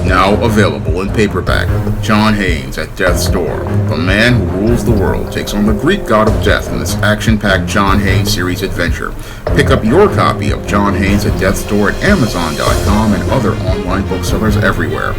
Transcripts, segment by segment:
Now available in paperback, John Haynes at Death's Door. The man who rules the world takes on the Greek god of death in this action-packed John Haynes series adventure. Pick up your copy of John Haynes at Death's Door at Amazon.com and other online booksellers everywhere.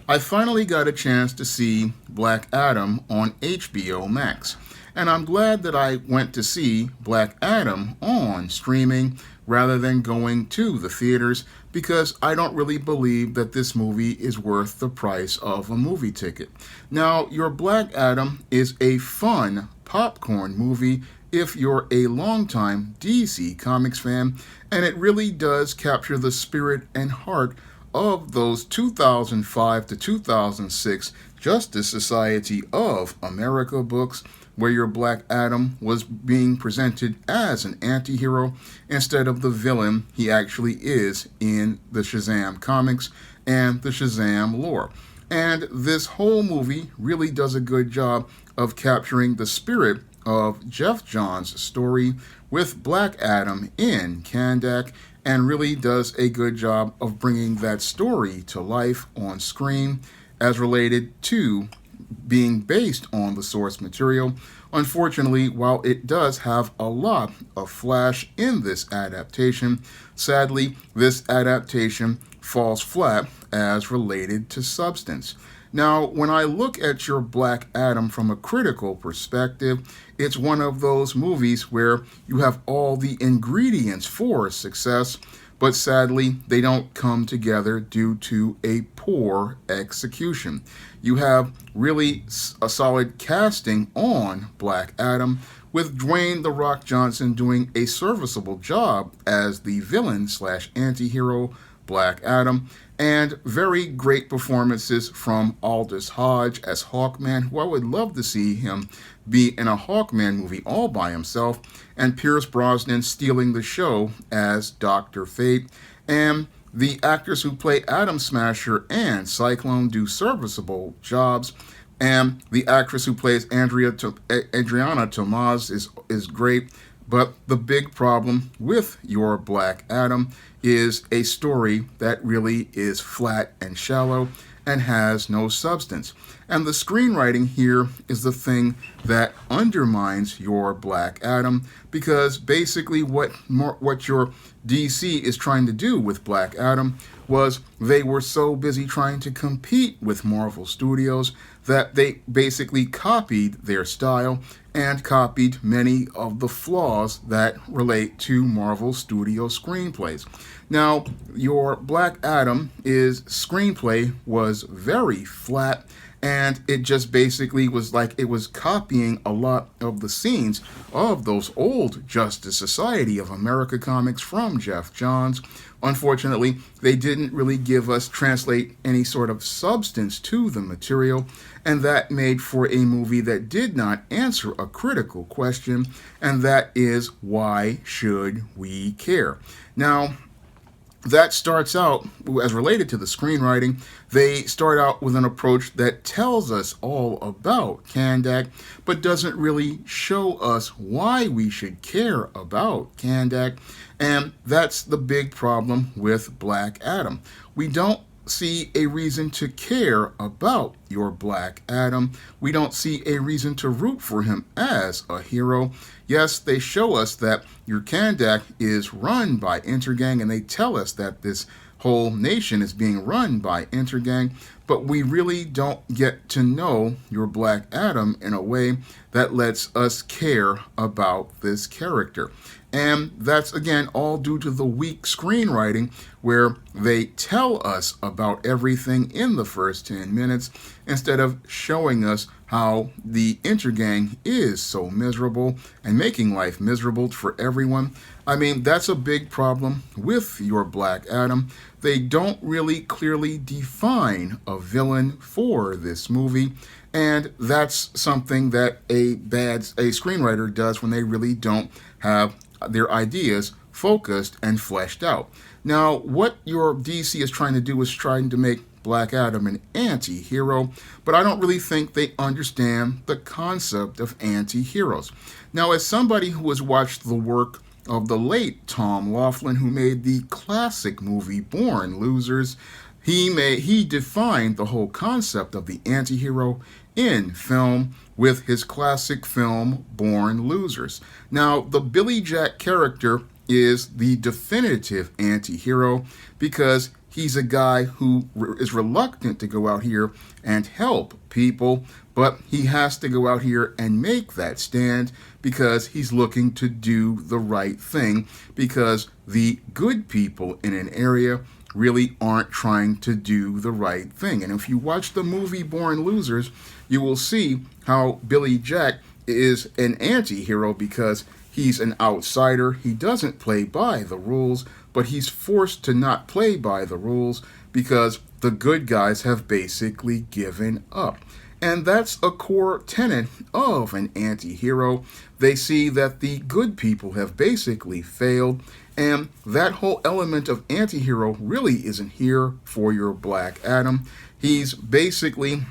I finally got a chance to see Black Adam on HBO Max, and I'm glad that I went to see Black Adam on streaming rather than going to the theaters, because I don't really believe that this movie is worth the price of a movie ticket. Now, your Black Adam is a fun popcorn movie if you're a longtime DC Comics fan, and it really does capture the spirit and heart of those 2005 to 2006 Justice Society of America books, where your Black Adam was being presented as an anti-hero instead of the villain he actually is in the Shazam comics and the Shazam lore. And this whole movie really does a good job of capturing the spirit of Jeff Johns' story with Black Adam in Kandak, and really does a good job of bringing that story to life on screen as related to being based on the source material. Unfortunately, while it does have a lot of flash in this adaptation, sadly, this adaptation falls flat as related to substance. Now, when I look at your Black Adam from a critical perspective, it's one of those movies where you have all the ingredients for success, but sadly, they don't come together due to a poor execution. You have really a solid casting on Black Adam, with Dwayne "The Rock" Johnson doing a serviceable job as the villain slash anti-hero Black Adam, and very great performances from Aldous Hodge as Hawkman, who I would love to see him be in a Hawkman movie all by himself, and Pierce Brosnan stealing the show as Dr. Fate, and the actors who play Atom Smasher and Cyclone do serviceable jobs, and the actress who plays Adriana Tomaz is great. But the big problem with your Black Adam is a story that really is flat and shallow and has no substance. And the screenwriting here is the thing that undermines your Black Adam, because basically what your DC is trying to do with Black Adam was they were so busy trying to compete with Marvel Studios that they basically copied their style and copied many of the flaws that relate to Marvel Studio screenplays. Now, your Black Adam's screenplay was very flat, and it just basically was like it was copying a lot of the scenes of those old Justice Society of America comics from Jeff Johns. Unfortunately, they didn't really translate any sort of substance to the material, and that made for a movie that did not answer a critical question, and that is, why should we care? Now, that starts out, as related to the screenwriting, they start out with an approach that tells us all about Kandak, but doesn't really show us why we should care about Kandak, and that's the big problem with Black Adam. We don't see a reason to care about your Black Adam. We don't see a reason to root for him as a hero. Yes, they show us that your Kandak is run by Intergang, and they tell us that this whole nation is being run by Intergang, but we really don't get to know your Black Adam in a way that lets us care about this character. And that's, again, all due to the weak screenwriting, where they tell us about everything in the first 10 minutes instead of showing us how the Intergang is so miserable and making life miserable for everyone. I mean, that's a big problem with your Black Adam. They don't really clearly define a villain for this movie, and that's something that a screenwriter does when they really don't have their ideas focused and fleshed out. Now, what your DC is trying to do is trying to make Black Adam an anti-hero, but I don't really think they understand the concept of anti-heroes. Now, as somebody who has watched the work of the late Tom Laughlin, who made the classic movie Born Losers, he defined the whole concept of the anti-hero in film with his classic film Born Losers. Now, the Billy Jack character is the definitive anti-hero because he's a guy who is reluctant to go out here and help people, but he has to go out here and make that stand because he's looking to do the right thing, because the good people in an area really aren't trying to do the right thing. And if you watch the movie Born Losers, you will see how Billy Jack is an anti-hero because he's an outsider. He doesn't play by the rules, but he's forced to not play by the rules because the good guys have basically given up. And that's a core tenet of an anti-hero. They see that the good people have basically failed, and that whole element of anti-hero really isn't here for your Black Adam. He's basically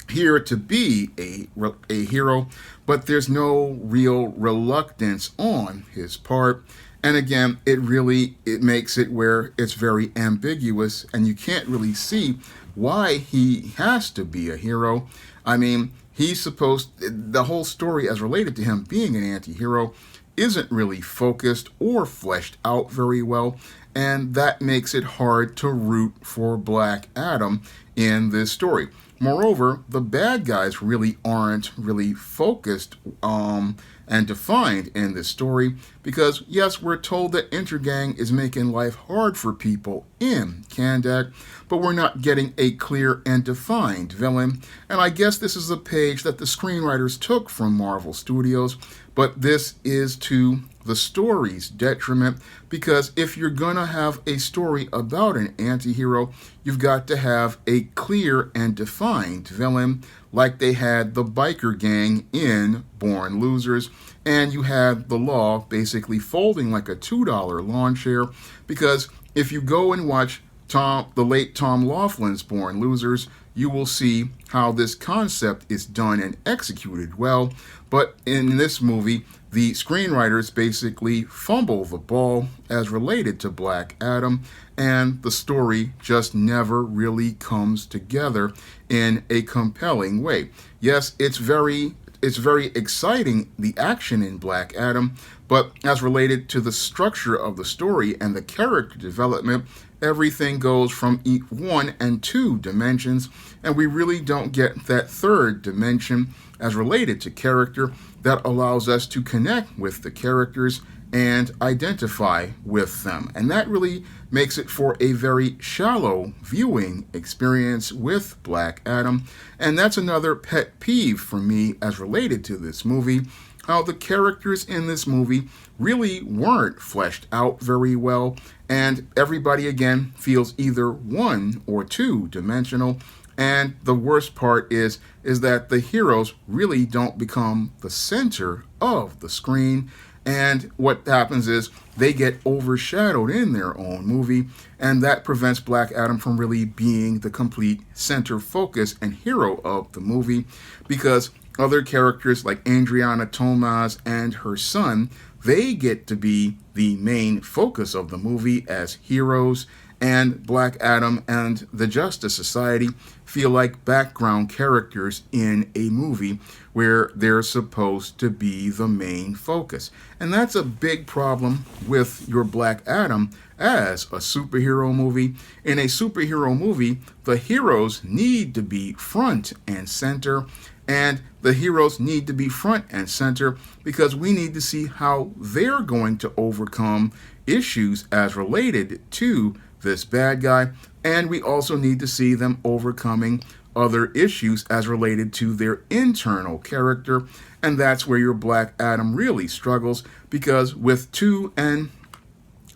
here to be a hero, but there's no real reluctance on his part. And again, it makes it where it's very ambiguous, and you can't really see why he has to be a hero. I mean, the whole story as related to him being an anti-hero isn't really focused or fleshed out very well, and that makes it hard to root for Black Adam in this story. Moreover, the bad guys really aren't really focused and defined in this story because, yes, we're told that Intergang is making life hard for people in Kandak, but we're not getting a clear and defined villain. And I guess this is a page that the screenwriters took from Marvel Studios, but this is to the story's detriment, because if you're gonna have a story about an anti-hero, you've got to have a clear and defined villain, like they had the biker gang in Born Losers, and you had the law basically folding like a $2 lawn chair, because if you go and watch the late Tom Laughlin's Born Losers, you will see how this concept is done and executed well. But in this movie, the screenwriters basically fumble the ball as related to Black Adam, and the story just never really comes together in a compelling way. Yes, it's very exciting, the action in Black Adam, but as related to the structure of the story and the character development, everything goes from 1 and 2 dimensions, and we really don't get that third dimension as related to character that allows us to connect with the characters and identify with them. And that really makes it for a very shallow viewing experience with Black Adam. And that's another pet peeve for me as related to this movie, how the characters in this movie really weren't fleshed out very well, and everybody again feels either 1 or 2 dimensional. And the worst part is that the heroes really don't become the center of the screen. And what happens is they get overshadowed in their own movie, and that prevents Black Adam from really being the complete center focus and hero of the movie, because other characters like Adriana Tomaz and her son, they get to be the main focus of the movie as heroes, and Black Adam and the Justice Society feel like background characters in a movie where they're supposed to be the main focus. And that's a big problem with your Black Adam as a superhero movie. In a superhero movie, the heroes need to be front and center, and the heroes need to be front and center because we need to see how they're going to overcome issues as related to this bad guy, and we also need to see them overcoming other issues as related to their internal character. And that's where your Black Adam really struggles, because with 2 and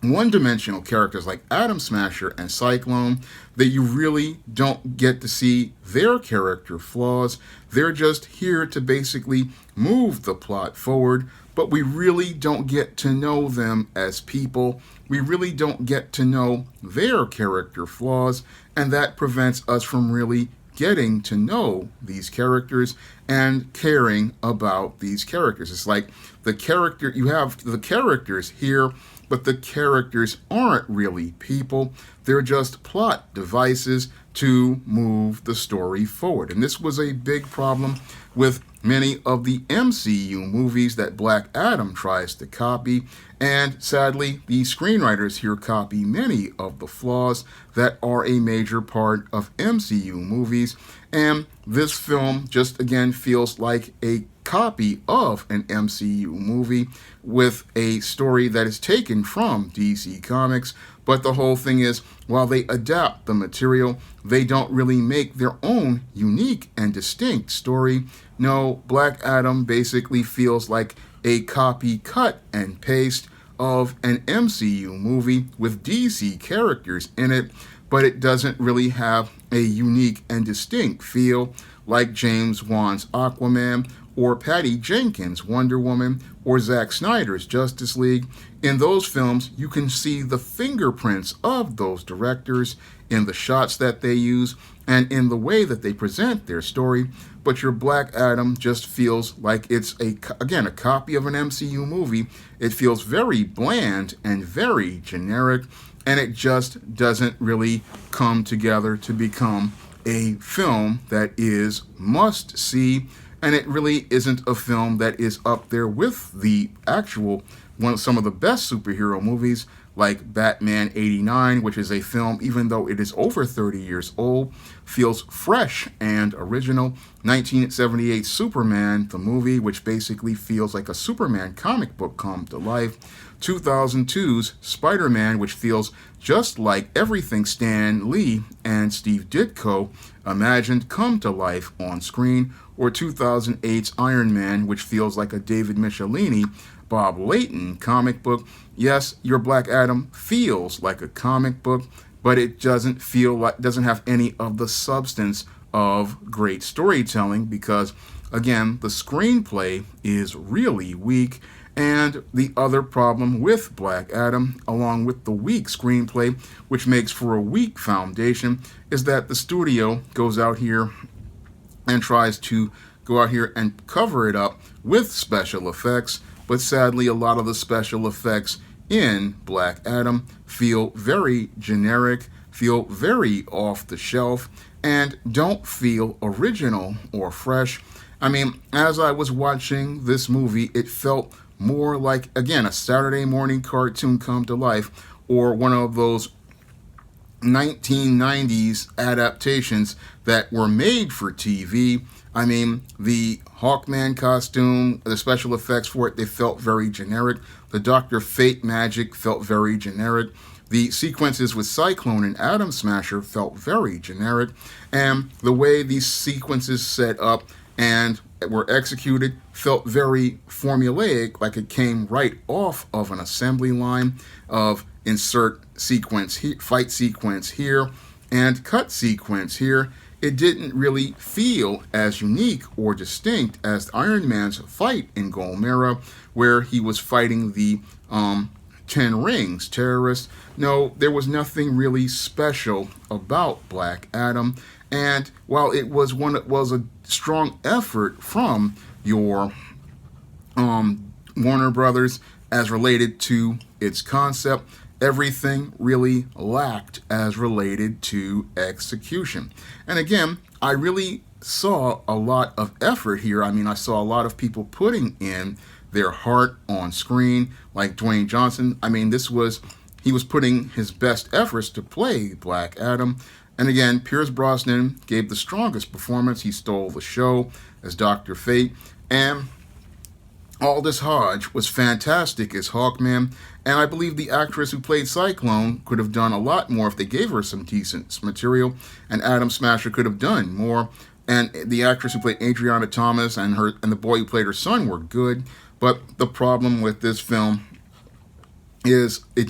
1-dimensional characters like Atom Smasher and Cyclone, that you really don't get to see their character flaws. They're just here to basically move the plot forward, but we really don't get to know them as people. We really don't get to know their character flaws, and that prevents us from really getting to know these characters and caring about these characters. It's like you have the characters here but the characters aren't really people. They're just plot devices to move the story forward. And this was a big problem with many of the MCU movies that Black Adam tries to copy, and sadly, the screenwriters here copy many of the flaws that are a major part of MCU movies, and this film just again feels like a copy of an MCU movie with a story that is taken from DC Comics. But the whole thing is, while they adapt the material, they don't really make their own unique and distinct story. No, Black Adam basically feels like a copy, cut, and paste of an MCU movie with DC characters in it, but it doesn't really have a unique and distinct feel like James Wan's Aquaman or Patty Jenkins' Wonder Woman or Zack Snyder's Justice League. In those films, you can see the fingerprints of those directors in the shots that they use and in the way that they present their story, but your Black Adam just feels like it's, a copy of an MCU movie. It feels very bland and very generic, and it just doesn't really come together to become a film that is must-see, and it really isn't a film that is up there with the actual some of the best superhero movies like Batman '89, which is a film, even though it is over 30 years old, feels fresh and original. 1978 Superman, the movie, which basically feels like a Superman comic book come to life. 2002's Spider-Man, which feels just like everything Stan Lee and Steve Ditko imagined come to life on screen. Or 2008's Iron Man, which feels like a David Michelini, Bob Layton comic book. Yes, your Black Adam feels like a comic book, but it doesn't have any of the substance of great storytelling because, again, the screenplay is really weak. And the other problem with Black Adam, along with the weak screenplay, which makes for a weak foundation, is that the studio goes out here and tries to go out here and cover it up with special effects, but sadly a lot of the special effects in Black Adam feel very generic, feel very off the shelf, and don't feel original or fresh. I mean, as I was watching this movie, it felt more like, again, a Saturday morning cartoon come to life, or one of those 1990s adaptations that were made for TV. I mean, the Hawkman costume, the special effects for it, they felt very generic. The Dr. Fate magic felt very generic. The sequences with Cyclone and Atom Smasher felt very generic. And the way these sequences set up and were executed felt very formulaic, like it came right off of an assembly line of insert sequence here, fight sequence here, and cut sequence here. It didn't really feel as unique or distinct as Iron Man's fight in Gulmira, where he was fighting the 10 Rings terrorists. No, there was nothing really special about Black Adam. And while it was a strong effort from your Warner Brothers as related to its concept, everything really lacked as related to execution. And again, I really saw a lot of effort here. I mean, I saw a lot of people putting in their heart on screen, like Dwayne Johnson. I mean, he was putting his best efforts to play Black Adam. And again, Pierce Brosnan gave the strongest performance. He stole the show as Dr. Fate. And Aldous Hodge was fantastic as Hawkman. And I believe the actress who played Cyclone could have done a lot more if they gave her some decent material. And Atom Smasher could have done more. And the actress who played Adriana Thomas and the boy who played her son were good. But the problem with this film is the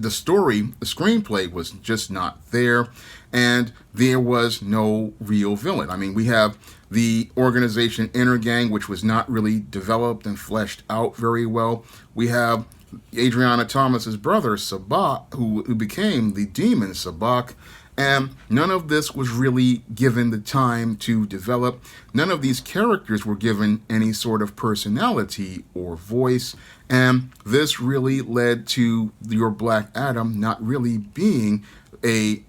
screenplay was just not there, and there was no real villain. I mean, we have the organization Intergang, which was not really developed and fleshed out very well. We have Adriana Thomas's brother, Sabak, who became the demon Sabak, And none of this was really given the time to develop. None of these characters were given any sort of personality or voice. And this really led to your Black Adam not really being the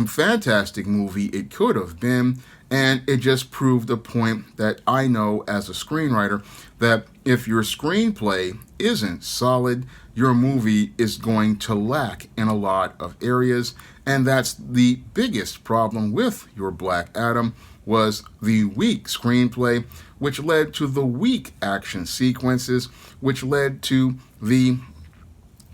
fantastic movie it could have been. And it just proved a point that I know as a screenwriter, that if your screenplay isn't solid, your movie is going to lack in a lot of areas. And that's the biggest problem with your Black Adam, was the weak screenplay, which led to the weak action sequences, which led to the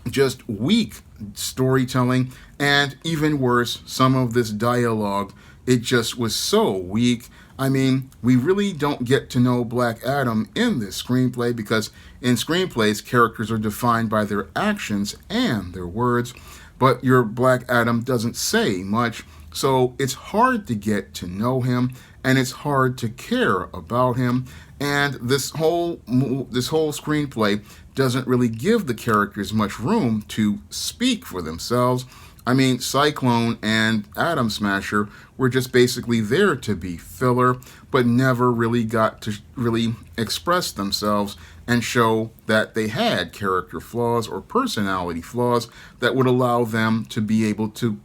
just weak storytelling, and even worse, some of this dialogue. It just was so weak. I mean, we really don't get to know Black Adam in this screenplay, because in screenplays, characters are defined by their actions and their words, but your Black Adam doesn't say much, so it's hard to get to know him, and it's hard to care about him. And this whole screenplay doesn't really give the characters much room to speak for themselves. I mean, Cyclone and Atom Smasher were just basically there to be filler, but never really got to really express themselves and show that they had character flaws or personality flaws that would allow them to be able to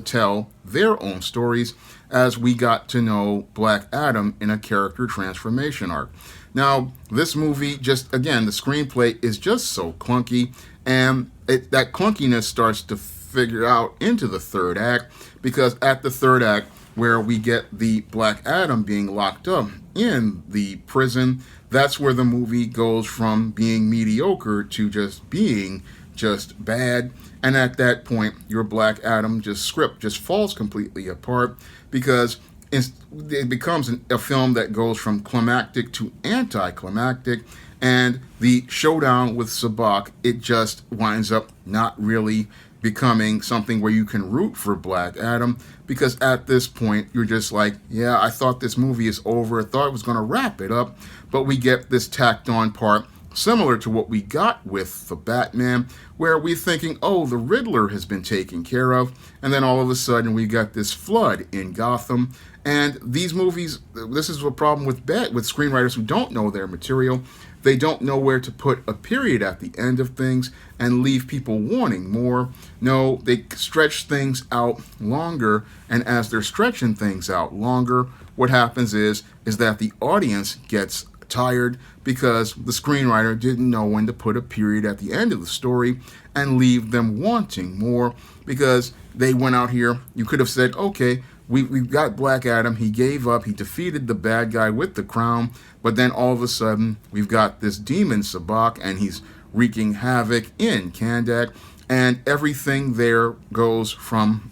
tell their own stories, as we got to know Black Adam in a character transformation arc. Now, this movie, just again, the screenplay is just so clunky, and that clunkiness starts to figure out into the third act, because at the third act, where we get the Black Adam being locked up in the prison, that's where the movie goes from being mediocre to just being just bad. And at that point, your Black Adam script just falls completely apart, because it becomes a film that goes from climactic to anticlimactic, and the showdown with Sabak, it just winds up not really becoming something where you can root for Black Adam, because at this point you're just like, yeah, I thought this movie is over, I thought it was going to wrap it up, but we get this tacked on part similar to what we got with the Batman, where we're thinking, oh, the Riddler has been taken care of, and then all of a sudden we got this flood in Gotham. And these movies, this is a problem with screenwriters who don't know their material. They don't know where to put a period at the end of things and leave people wanting more. No, they stretch things out longer, and as they're stretching things out longer, what happens is that the audience gets tired, because the screenwriter didn't know when to put a period at the end of the story and leave them wanting more, because they went out here. You could have said, okay, we've got Black Adam, he gave up, he defeated the bad guy with the crown, but then all of a sudden we've got this demon Sabak, and he's wreaking havoc in Kandak, and everything there goes from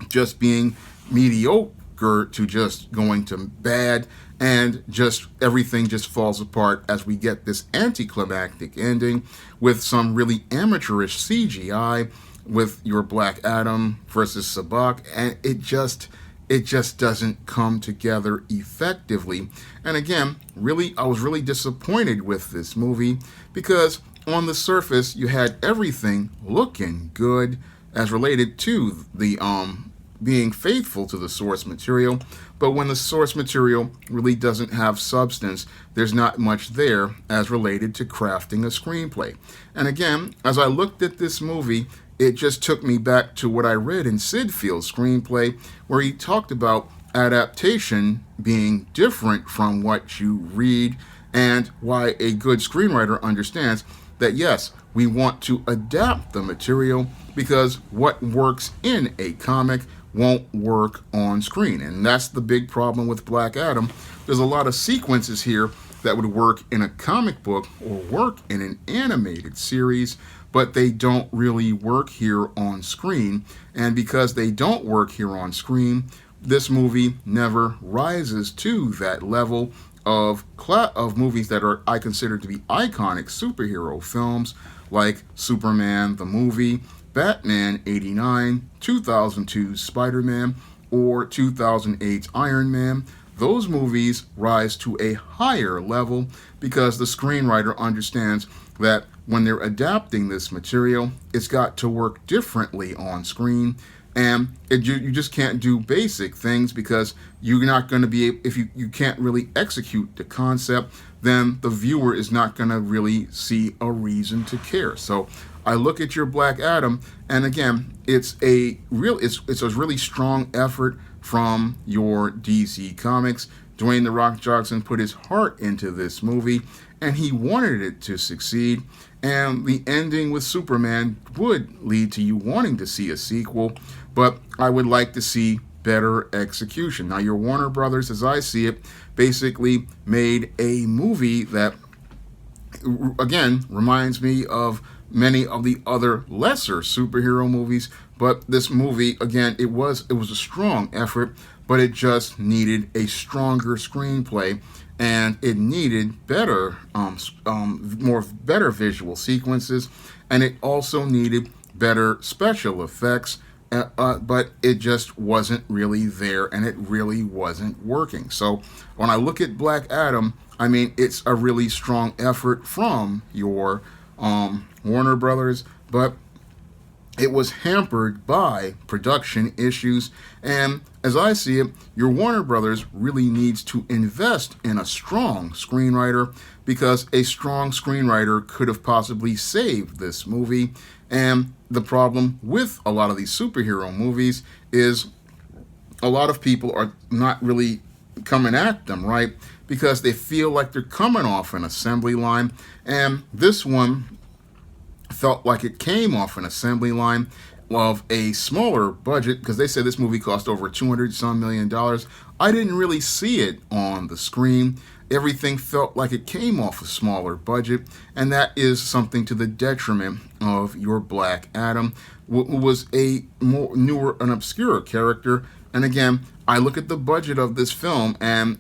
just being mediocre to just going to bad, and just everything just falls apart as we get this anticlimactic ending with some really amateurish CGI with your Black Adam versus Sabak, and it just doesn't come together effectively. And again, I was really disappointed with this movie, because on the surface you had everything looking good as related to the being faithful to the source material, but when the source material really doesn't have substance, there's not much there as related to crafting a screenplay. And again, as I looked at this movie, it just took me back to what I read in Sid Field's screenplay, where he talked about adaptation being different from what you read, and why a good screenwriter understands that, yes, we want to adapt the material, because what works in a comic won't work on screen. And that's the big problem with Black Adam. There's a lot of sequences here that would work in a comic book or work in an animated series, but they don't really work here on screen. And because they don't work here on screen, this movie never rises to that level of movies that I consider to be iconic superhero films, like Superman the movie, Batman '89, 2002 Spider-Man, or 2008's Iron Man. Those movies rise to a higher level, because the screenwriter understands that when they're adapting this material, it's got to work differently on screen. And you just can't do basic things because you're not going to be, if you can't really execute the concept, then the viewer is not going to really see a reason to care. So I look at your Black Adam, and again, it's a really strong effort from your DC Comics. Dwayne "The Rock" Johnson put his heart into this movie, and he wanted it to succeed. And the ending with Superman would lead to you wanting to see a sequel, but I would like to see better execution. Now, your Warner Brothers, as I see it, basically made a movie that, again, reminds me of many of the other lesser superhero movies. But this movie, again, it was a strong effort, but it just needed a stronger screenplay, and it needed better visual sequences, and it also needed better special effects. But it just wasn't really there, and it really wasn't working. So when I look at Black Adam, I mean, it's a really strong effort from your Warner Brothers, but it was hampered by production issues. And as I see it, your Warner Brothers really needs to invest in a strong screenwriter, because a strong screenwriter could have possibly saved this movie. And the problem with a lot of these superhero movies is a lot of people are not really coming at them, right? Because they feel like they're coming off an assembly line. And this one felt like it came off an assembly line of a smaller budget, because they said this movie cost over $200 million. I didn't really see it on the screen. Everything felt like it came off a smaller budget, and that is something to the detriment of your Black Adam, who was a more newer and obscure character. And again, I look at the budget of this film, and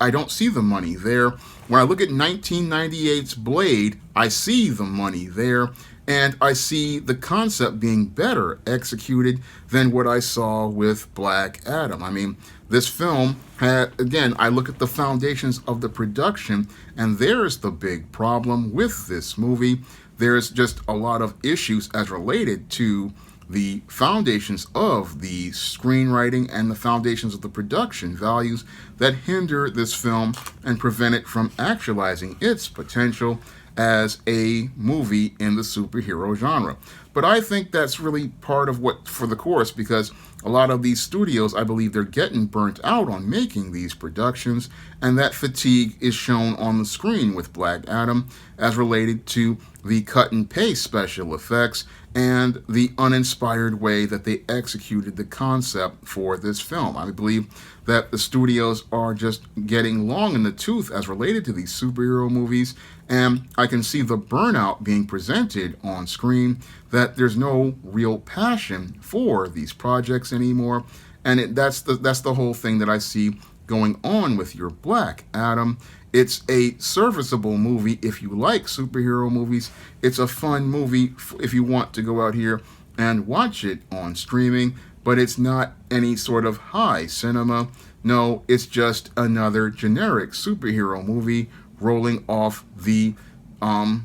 I don't see the money there. When I look at 1998's Blade, I see the money there, and I see the concept being better executed than what I saw with Black Adam. I mean, this film had, again, I look at the foundations of the production, and there's the big problem with this movie. There's just a lot of issues as related to the foundations of the screenwriting and the foundations of the production values that hinder this film and prevent it from actualizing its potential as a movie in the superhero genre. But I think that's really part of what for the course, because a lot of these studios, I believe they're getting burnt out on making these productions, and that fatigue is shown on the screen with Black Adam as related to the cut and paste special effects and the uninspired way that they executed the concept for this film. I believe that the studios are just getting long in the tooth as related to these superhero movies, and I can see the burnout being presented on screen, that there's no real passion for these projects anymore. And that's the whole thing that I see going on with your Black Adam. It's a serviceable movie if you like superhero movies. It's a fun movie if you want to go out here and watch it on streaming, but it's not any sort of high cinema. No, it's just another generic superhero movie rolling off the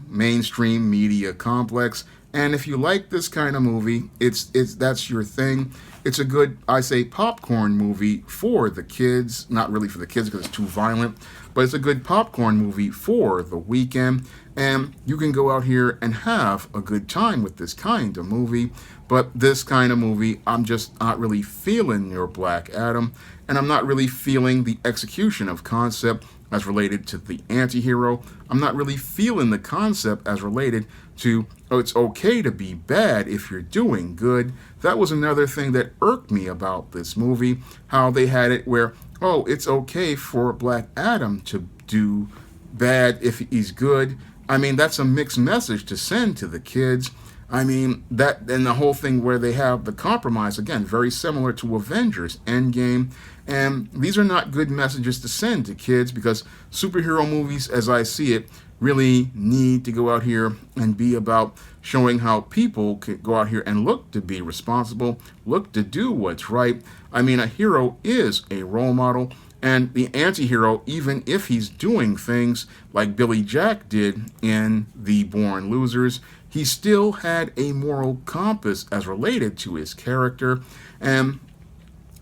mainstream media complex. And if you like this kind of movie, that's your thing. It's a good, I say, popcorn movie for the kids. Not really for the kids because it's too violent, but it's a good popcorn movie for the weekend. And you can go out here and have a good time with this kind of movie. But this kind of movie, I'm just not really feeling your Black Adam. And I'm not really feeling the execution of concept as related to the anti-hero. I'm not really feeling the concept as related to, oh, it's okay to be bad if you're doing good. That was another thing that irked me about this movie, how they had it where, oh, it's okay for Black Adam to do bad if he's good. I mean, that's a mixed message to send to the kids. I mean, that, and the whole thing where they have the compromise, again, very similar to Avengers Endgame. And these are not good messages to send to kids, because superhero movies, as I see it, really need to go out here and be about showing how people can go out here and look to be responsible, look to do what's right. I mean, a hero is a role model, and the anti-hero, even if he's doing things like Billy Jack did in The Born Losers, he still had a moral compass as related to his character, and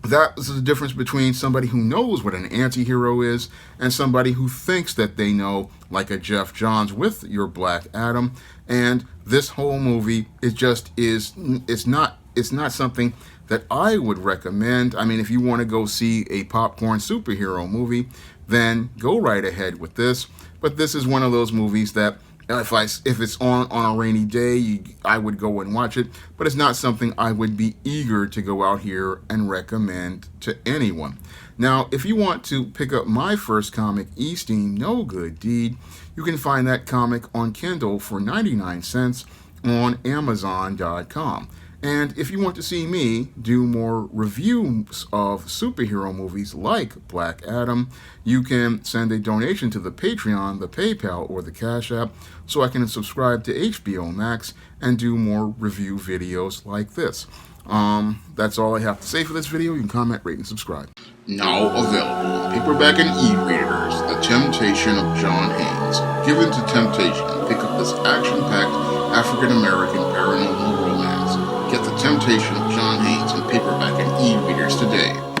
that's the difference between somebody who knows what an anti-hero is and somebody who thinks that they know, like a Jeff Johns with your Black Adam. And this whole movie it's not something that I would recommend. I mean, if you want to go see a popcorn superhero movie, then go right ahead with this. But this is one of those movies that if it's on a rainy day, I would go and watch it, but it's not something I would be eager to go out here and recommend to anyone. Now, if you want to pick up my first comic, Esteem No Good Deed, you can find that comic on Kindle for 99 cents on Amazon.com. And if you want to see me do more reviews of superhero movies like Black Adam, you can send a donation to the Patreon, the PayPal, or the Cash App so I can subscribe to HBO Max and do more review videos like this. That's all I have to say for this video. You can comment, rate, and subscribe. Now available in paperback and e-readers, The Temptation of John Haynes. Given to temptation, pick up this action-packed African-American paranormal romance. Get The Temptation of John Haynes in paperback and e-readers today.